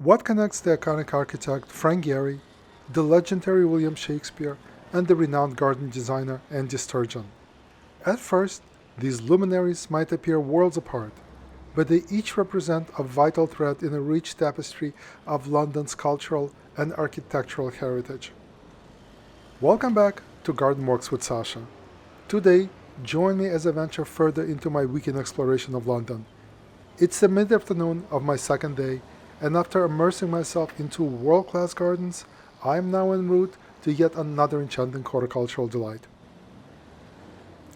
What connects the iconic architect Frank Gehry, the legendary William Shakespeare, and the renowned garden designer Andy Sturgeon? At first, these luminaries might appear worlds apart, but they each represent a vital thread in a rich tapestry of London's cultural and architectural heritage. Welcome back to Garden Walks with Sasha. Today, join me as I venture further into my weekend exploration of London. It's the mid-afternoon of my second day, and after immersing myself into world-class gardens, I am now en route to yet another enchanting horticultural delight.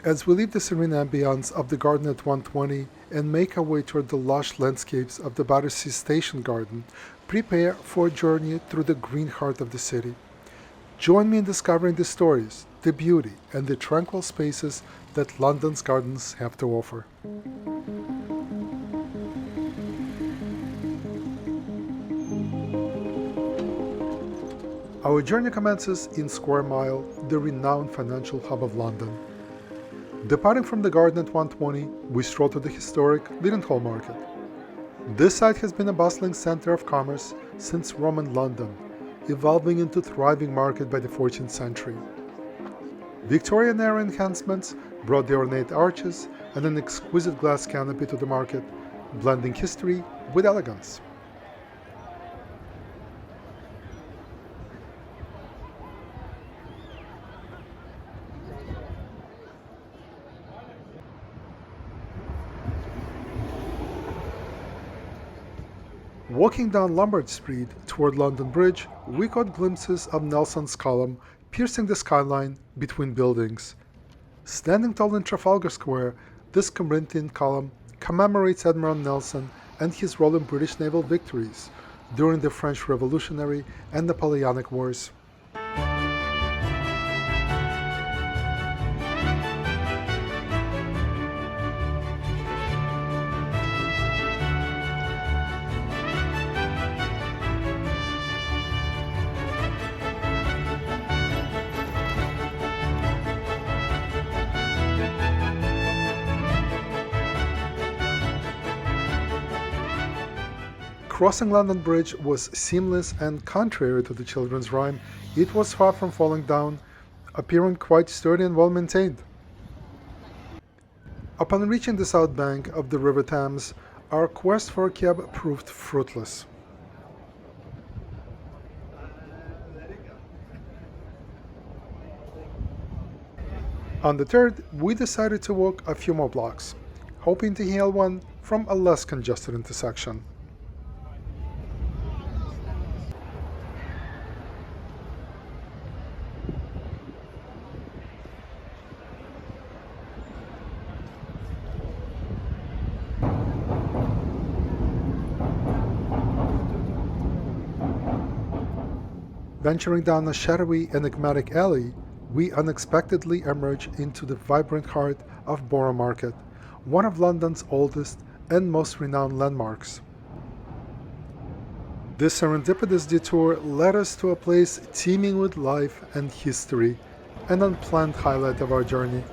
As we leave the serene ambience of the garden at 120 and make our way toward the lush landscapes of the Battersea Station Garden, prepare for a journey through the green heart of the city. Join me in discovering the stories, the beauty, and the tranquil spaces that London's gardens have to offer. Our journey commences in Square Mile, the renowned financial hub of London. Departing from the garden at 120, we stroll to the historic Leadenhall Market. This site has been a bustling center of commerce since Roman London, evolving into a thriving market by the 14th century. Victorian era enhancements brought the ornate arches and an exquisite glass canopy to the market, blending history with elegance. Walking down Lombard Street toward London Bridge, we caught glimpses of Nelson's column piercing the skyline between buildings. Standing tall in Trafalgar Square, this Corinthian column commemorates Admiral Nelson and his role in British naval victories during the French Revolutionary and Napoleonic Wars. Crossing London Bridge was seamless and contrary to the children's rhyme, it was far from falling down, appearing quite sturdy and well maintained. Upon reaching the south bank of the River Thames, our quest for a cab proved fruitless. On the third, we decided to walk a few more blocks, hoping to hail one from a less congested intersection. Venturing down a shadowy, enigmatic alley, we unexpectedly emerge into the vibrant heart of Borough Market, one of London's oldest and most renowned landmarks. This serendipitous detour led us to a place teeming with life and history, an unplanned highlight of our journey.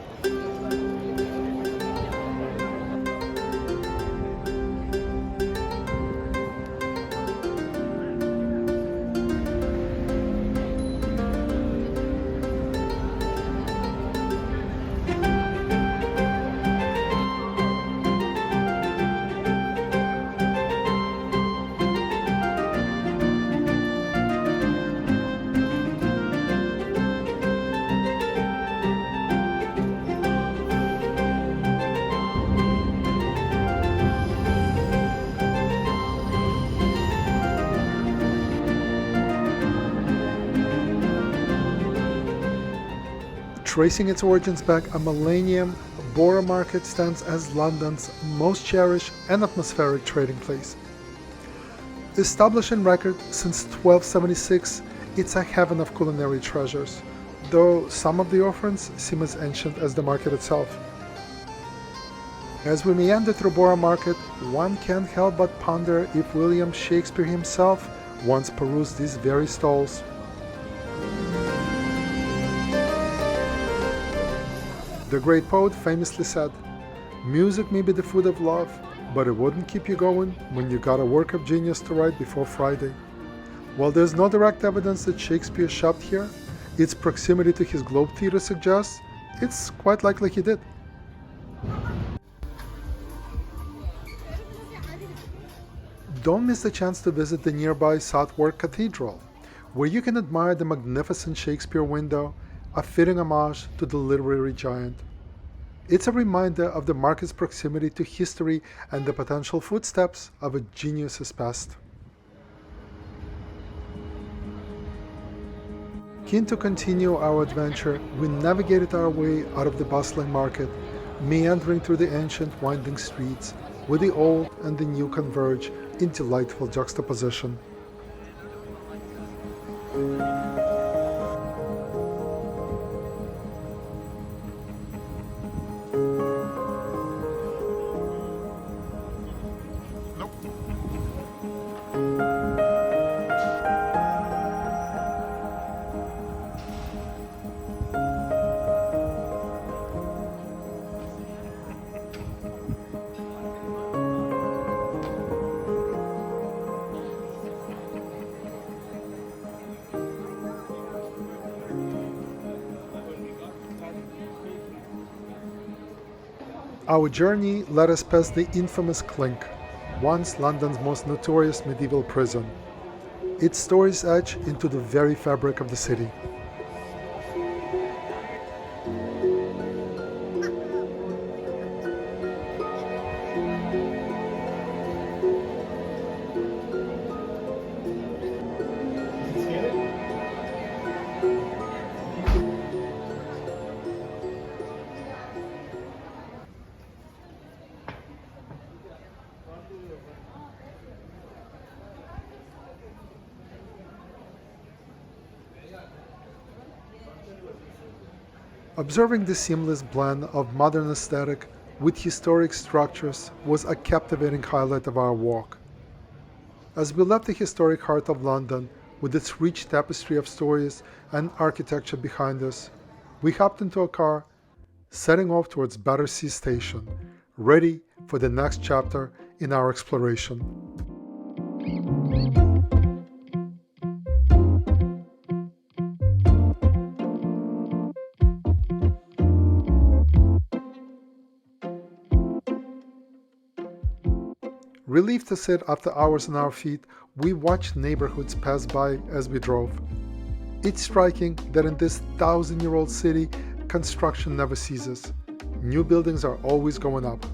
Tracing its origins back a millennium, Borough Market stands as London's most cherished and atmospheric trading place. Established in record since 1276, it's a heaven of culinary treasures, though some of the offerings seem as ancient as the market itself. As we meander through Borough Market, one can't help but ponder if William Shakespeare himself once perused these very stalls. The great poet famously said, "Music may be the food of love, But it wouldn't keep you going when you got a work of genius to write before Friday. While there's no direct evidence that Shakespeare shopped here, its proximity to his Globe Theatre suggests it's quite likely he did. Don't miss the chance to visit the nearby Southwark Cathedral, where you can admire the magnificent Shakespeare window, a fitting homage to the literary giant. It's a reminder of the market's proximity to history and the potential footsteps of a genius's past. Keen to continue our adventure, we navigated our way out of the bustling market, meandering through the ancient winding streets, where the old and the new converge in delightful juxtaposition. Our journey led us past the infamous Clink, once London's most notorious medieval prison. Its stories etch into the very fabric of the city. Observing the seamless blend of modern aesthetic with historic structures was a captivating highlight of our walk. As we left the historic heart of London with its rich tapestry of stories and architecture behind us, we hopped into a car, setting off towards Battersea Station, ready for the next chapter in our exploration. Relieved to sit after hours on our feet, we watched neighborhoods pass by as we drove. It's striking that in this 1,000-year-old city, construction never ceases. New buildings are always going up.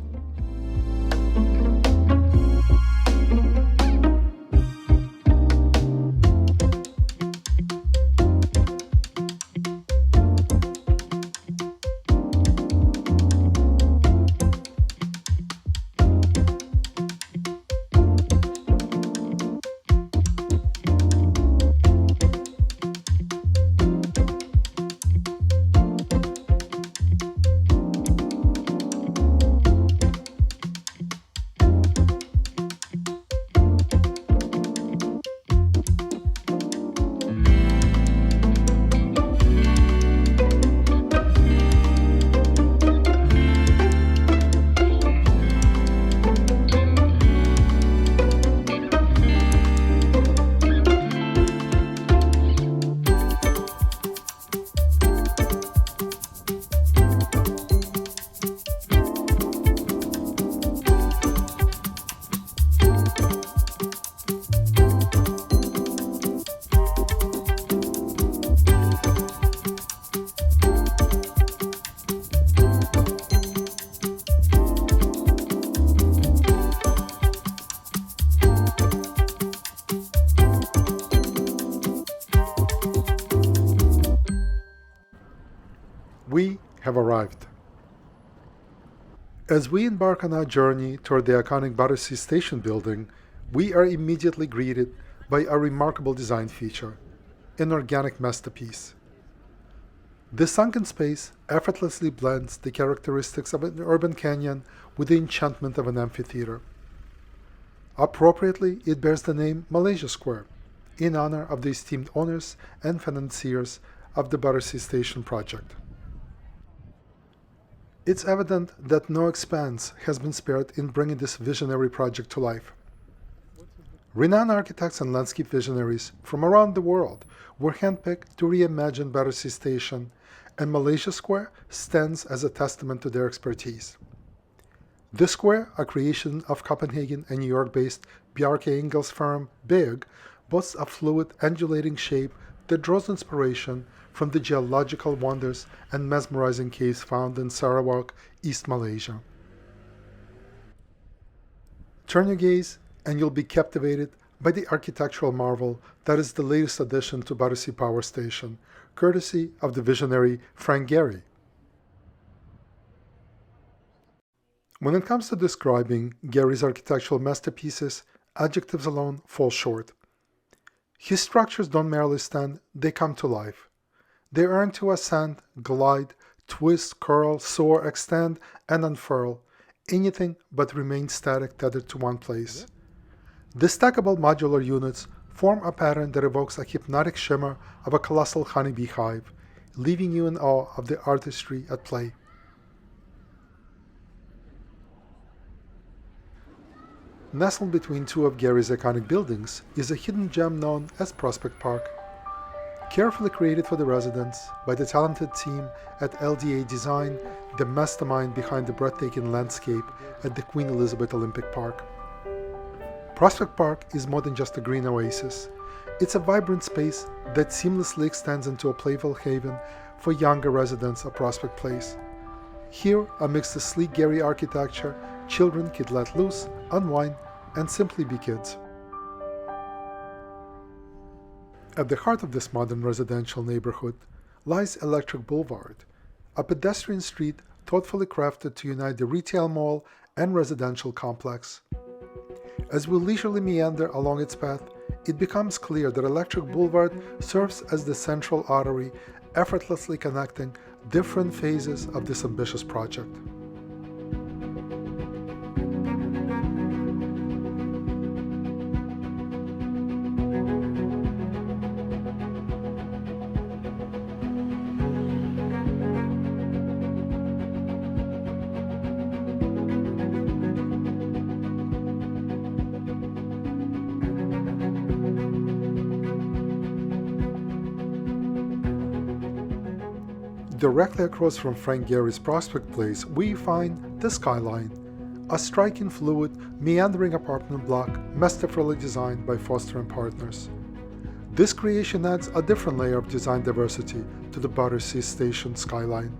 We have arrived. As we embark on our journey toward the iconic Battersea Station building, we are immediately greeted by a remarkable design feature, an organic masterpiece. This sunken space effortlessly blends the characteristics of an urban canyon with the enchantment of an amphitheater. Appropriately, it bears the name Malaysia Square, in honor of the esteemed owners and financiers of the Battersea Station project. It's evident that no expense has been spared in bringing this visionary project to life. Renowned architects and landscape visionaries from around the world were handpicked to reimagine Battersea Station, and Malaysia Square stands as a testament to their expertise. This square, a creation of Copenhagen and New York-based Bjarke Ingels firm BIG, boasts a fluid, undulating shape that draws inspiration from the geological wonders and mesmerizing caves found in Sarawak, East Malaysia. Turn your gaze and you'll be captivated by the architectural marvel that is the latest addition to Battersea Power Station, courtesy of the visionary Frank Gehry. When it comes to describing Gehry's architectural masterpieces, adjectives alone fall short. His structures don't merely stand, they come to life. They earn to ascend, glide, twist, curl, soar, extend, and unfurl, anything but remain static tethered to one place. The stackable modular units form a pattern that evokes a hypnotic shimmer of a colossal honeybee hive, leaving you in awe of the artistry at play. Nestled between two of Gehry's iconic buildings is a hidden gem known as Prospect Park. Carefully created for the residents by the talented team at LDA Design, the mastermind behind the breathtaking landscape at the Queen Elizabeth Olympic Park. Prospect Park is more than just a green oasis. It's a vibrant space that seamlessly extends into a playful haven for younger residents of Prospect Place. Here, amidst the sleek Gehry architecture, children can let loose, unwind, and simply be kids. At the heart of this modern residential neighborhood lies Electric Boulevard, a pedestrian street thoughtfully crafted to unite the retail mall and residential complex. As we leisurely meander along its path, it becomes clear that Electric Boulevard serves as the central artery, effortlessly connecting different phases of this ambitious project. Directly across from Frank Gehry's Prospect Place, we find the Skyline, a striking, fluid, meandering apartment block masterfully designed by Foster & Partners. This creation adds a different layer of design diversity to the Battersea Station skyline.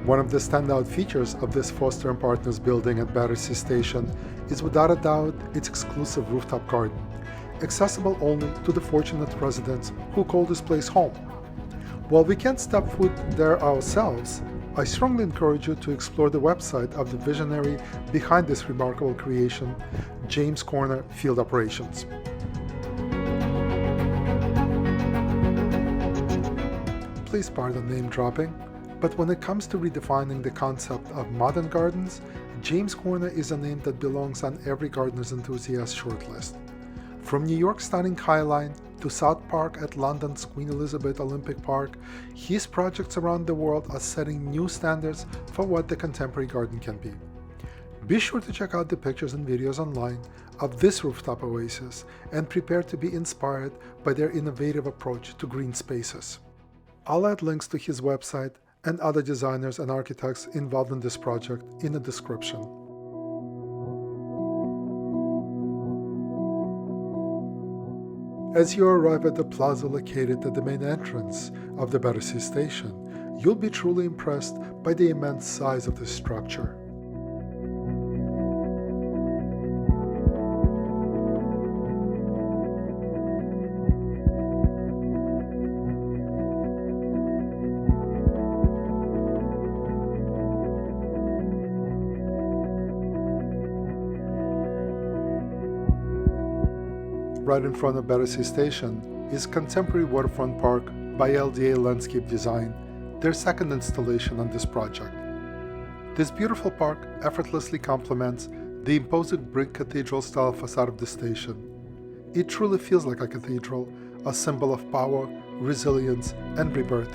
One of the standout features of this Foster & Partners building at Battersea Station is without a doubt its exclusive rooftop garden, accessible only to the fortunate residents who call this place home. While we can't step foot there ourselves, I strongly encourage you to explore the website of the visionary behind this remarkable creation, James Corner Field Operations. Please pardon name dropping, but when it comes to redefining the concept of modern gardens, James Corner is a name that belongs on every gardener's enthusiast shortlist. From New York's stunning High Line to South Park at London's Queen Elizabeth Olympic Park, his projects around the world are setting new standards for what the contemporary garden can be. Be sure to check out the pictures and videos online of this rooftop oasis and prepare to be inspired by their innovative approach to green spaces. I'll add links to his website and other designers and architects involved in this project in the description. As you arrive at the plaza located at the main entrance of the Battersea Station, you'll be truly impressed by the immense size of this structure. Right in front of Battersea Station is contemporary waterfront park by LDA Landscape Design, their second installation on this project. This beautiful park effortlessly complements the imposing brick cathedral-style facade of the station. It truly feels like a cathedral, a symbol of power, resilience, and rebirth.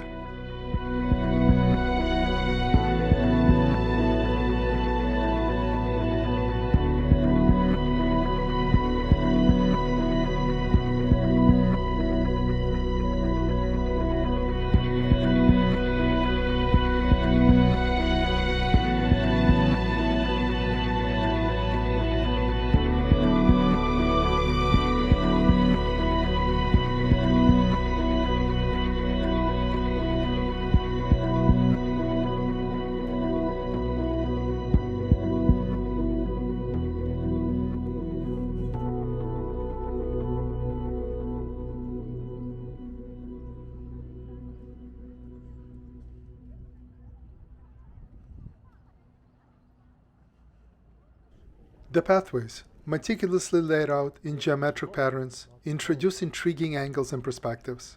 The pathways, meticulously laid out in geometric patterns, introduce intriguing angles and perspectives.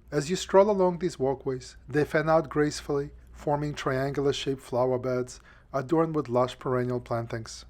As you stroll along these walkways, they fan out gracefully, forming triangular-shaped flower beds adorned with lush perennial plantings.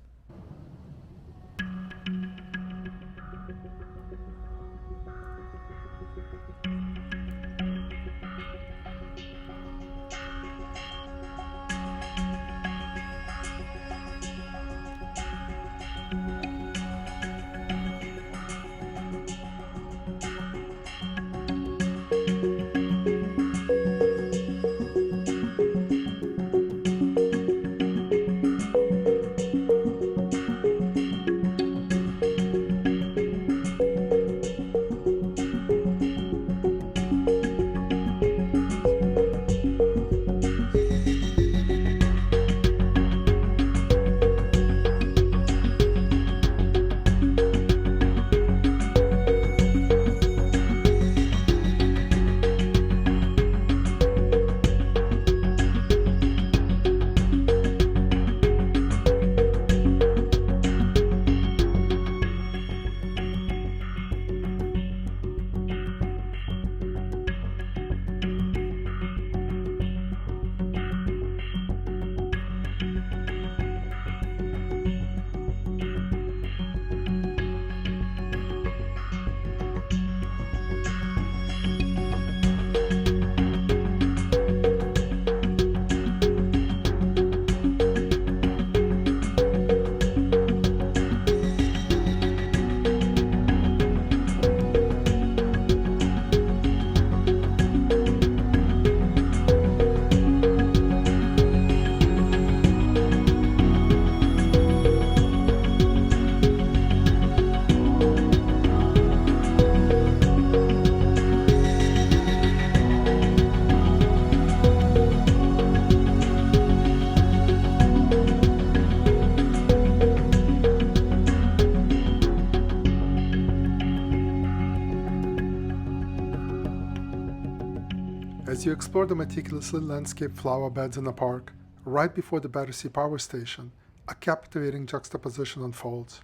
As you explore the meticulously landscaped flower beds in the park, right before the Battersea Power Station, a captivating juxtaposition unfolds.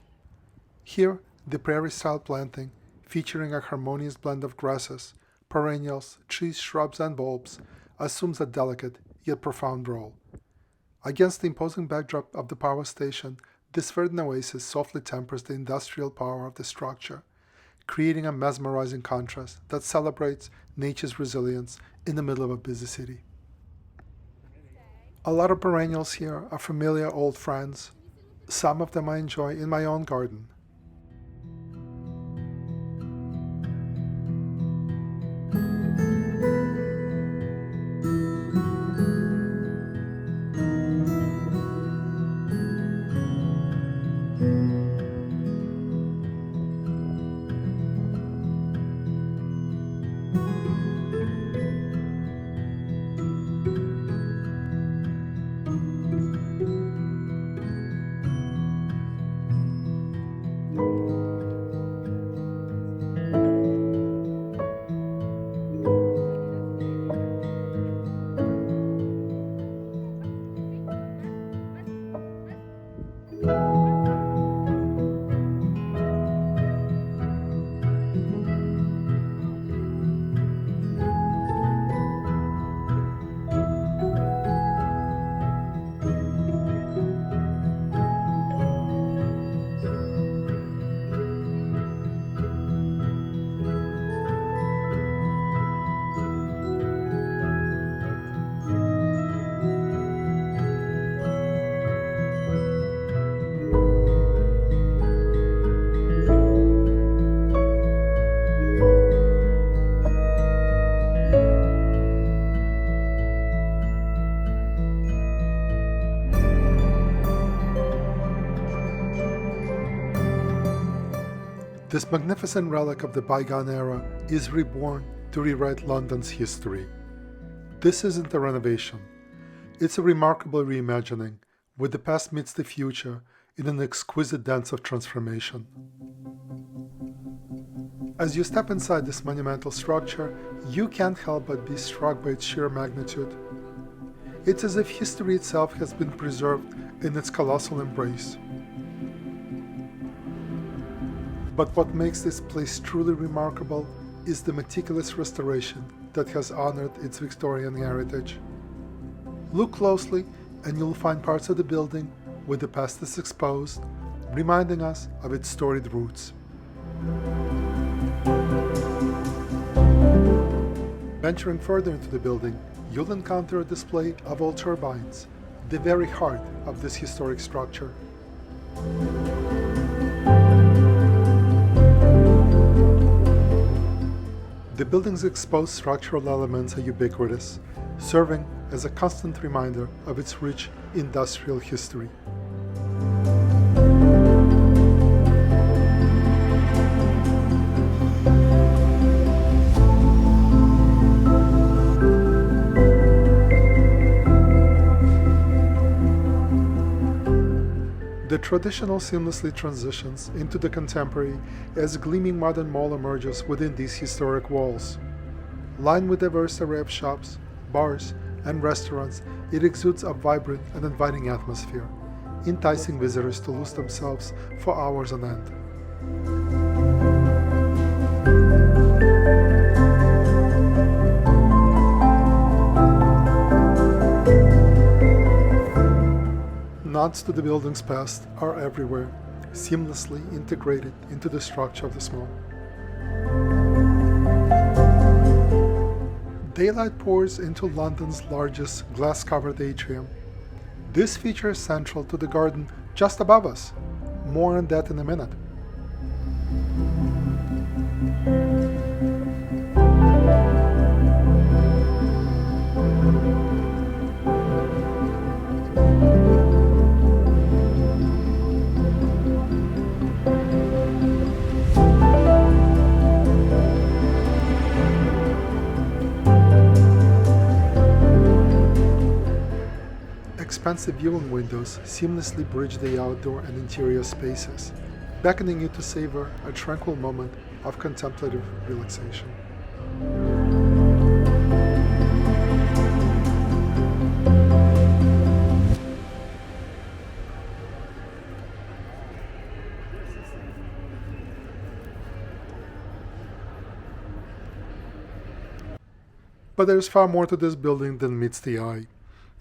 Here, the prairie-style planting, featuring a harmonious blend of grasses, perennials, trees, shrubs, and bulbs, assumes a delicate yet profound role. Against the imposing backdrop of the power station, this verdant oasis softly tempers the industrial power of the structure, creating a mesmerizing contrast that celebrates nature's resilience in the middle of a busy city. A lot of perennials here are familiar old friends. Some of them I enjoy in my own garden. This magnificent relic of the bygone era is reborn to rewrite London's history. This isn't a renovation. It's a remarkable reimagining, where the past meets the future in an exquisite dance of transformation. As you step inside this monumental structure, you can't help but be struck by its sheer magnitude. It's as if history itself has been preserved in its colossal embrace. But what makes this place truly remarkable is the meticulous restoration that has honored its Victorian heritage. Look closely and you'll find parts of the building where the past is exposed, reminding us of its storied roots. Venturing further into the building, you'll encounter a display of old turbines, the very heart of this historic structure. The building's exposed structural elements are ubiquitous, serving as a constant reminder of its rich industrial history. The traditional seamlessly transitions into the contemporary as gleaming modern mall emerges within these historic walls. Lined with a diverse array of shops, bars, and restaurants, it exudes a vibrant and inviting atmosphere, enticing visitors to lose themselves for hours on end. Nods to the building's past are everywhere, seamlessly integrated into the structure of the mall. Daylight pours into London's largest glass-covered atrium. This feature is central to the garden just above us. More on that in a minute. Expansive viewing windows seamlessly bridge the outdoor and interior spaces, beckoning you to savor a tranquil moment of contemplative relaxation. But there's far more to this building than meets the eye.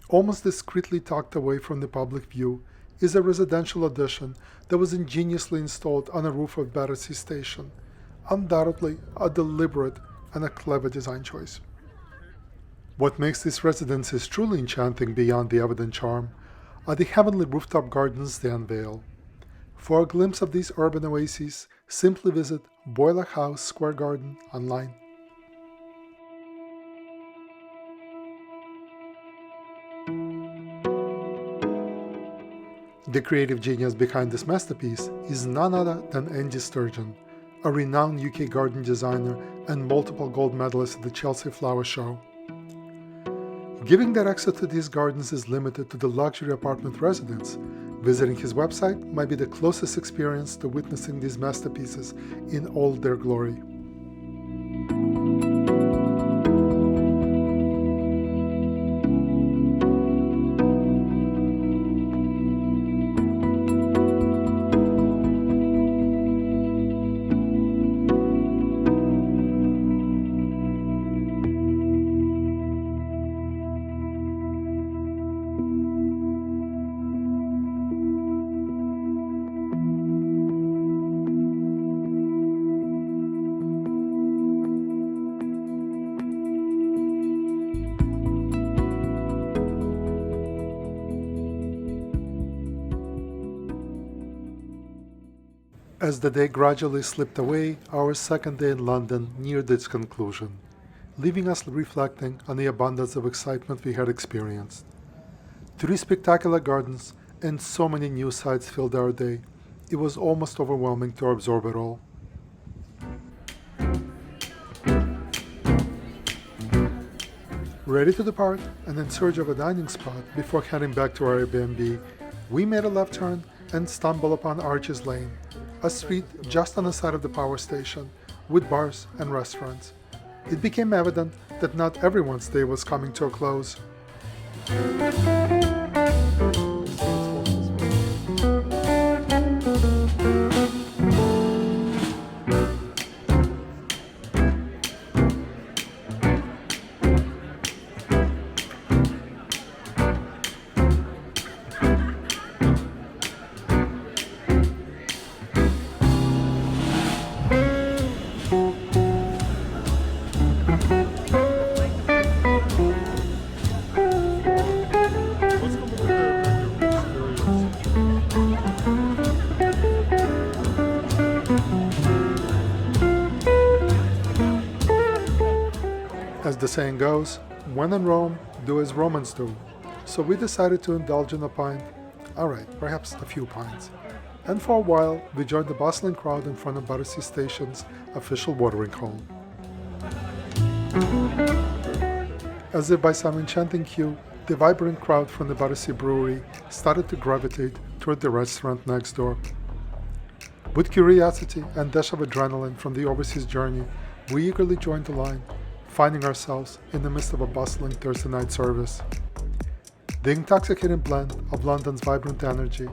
Almost discreetly tucked away from the public view is a residential addition that was ingeniously installed on a roof of Battersea Station, undoubtedly a deliberate and a clever design choice. What makes these residences truly enchanting beyond the evident charm are the heavenly rooftop gardens they unveil. For a glimpse of these urban oases, simply visit Boiler House Square Garden online. The creative genius behind this masterpiece is none other than Andy Sturgeon, a renowned UK garden designer and multiple gold medalist at the Chelsea Flower Show. Given that access to these gardens is limited to the luxury apartment residents, visiting his website might be the closest experience to witnessing these masterpieces in all their glory. As the day gradually slipped away, our second day in London neared its conclusion, leaving us reflecting on the abundance of excitement we had experienced. 3 spectacular gardens and so many new sights filled our day, it was almost overwhelming to absorb it all. Ready to depart and in search of a dining spot before heading back to our Airbnb, we made a left turn and stumbled upon Arches Lane, a street just on the side of the power station, with bars and restaurants. It became evident that not everyone's day was coming to a close. As the saying goes, when in Rome, do as Romans do. So we decided to indulge in a pint, alright, perhaps a few pints. And for a while, we joined the bustling crowd in front of Battersea Station's official watering hole. As if by some enchanting cue, the vibrant crowd from the Battersea Brewery started to gravitate toward the restaurant next door. With curiosity and dash of adrenaline from the overseas journey, we eagerly joined the line, finding ourselves in the midst of a bustling Thursday night service. The intoxicating blend of London's vibrant energy,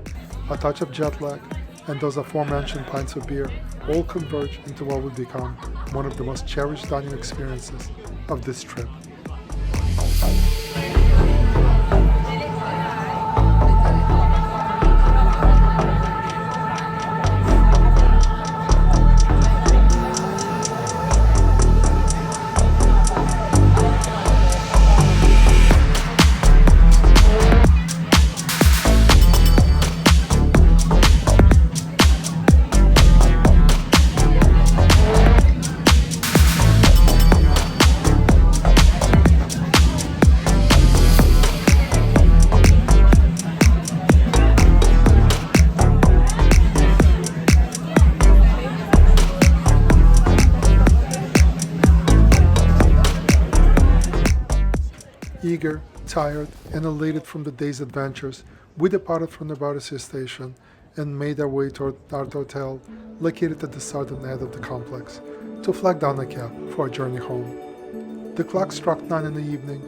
a touch of jet lag, and those aforementioned pints of beer all converge into what would become one of the most cherished dining experiences of this trip. Eager, tired, and elated from the day's adventures, we departed from the Battersea Station and made our way toward our hotel, located at the southern end of the complex, to flag down a cab for our journey home. The clock struck 9 in the evening,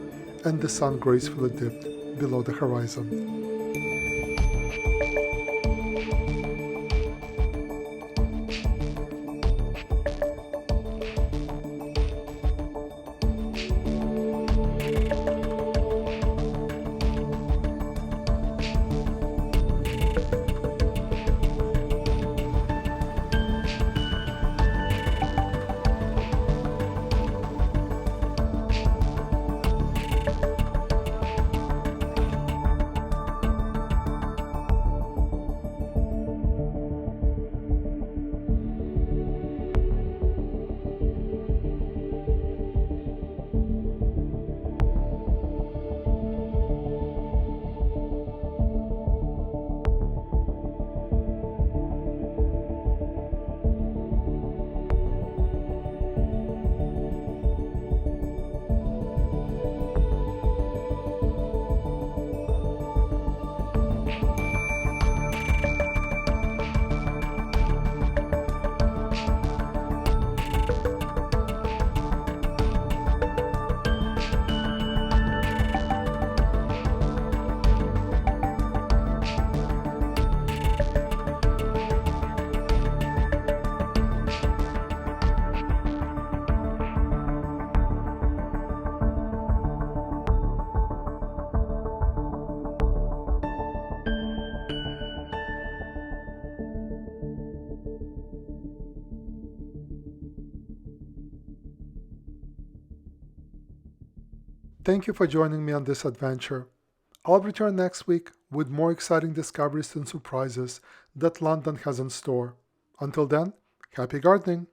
and the sun gracefully dipped below the horizon. Thank you for joining me on this adventure. I'll return next week with more exciting discoveries and surprises that London has in store. Until then, happy gardening!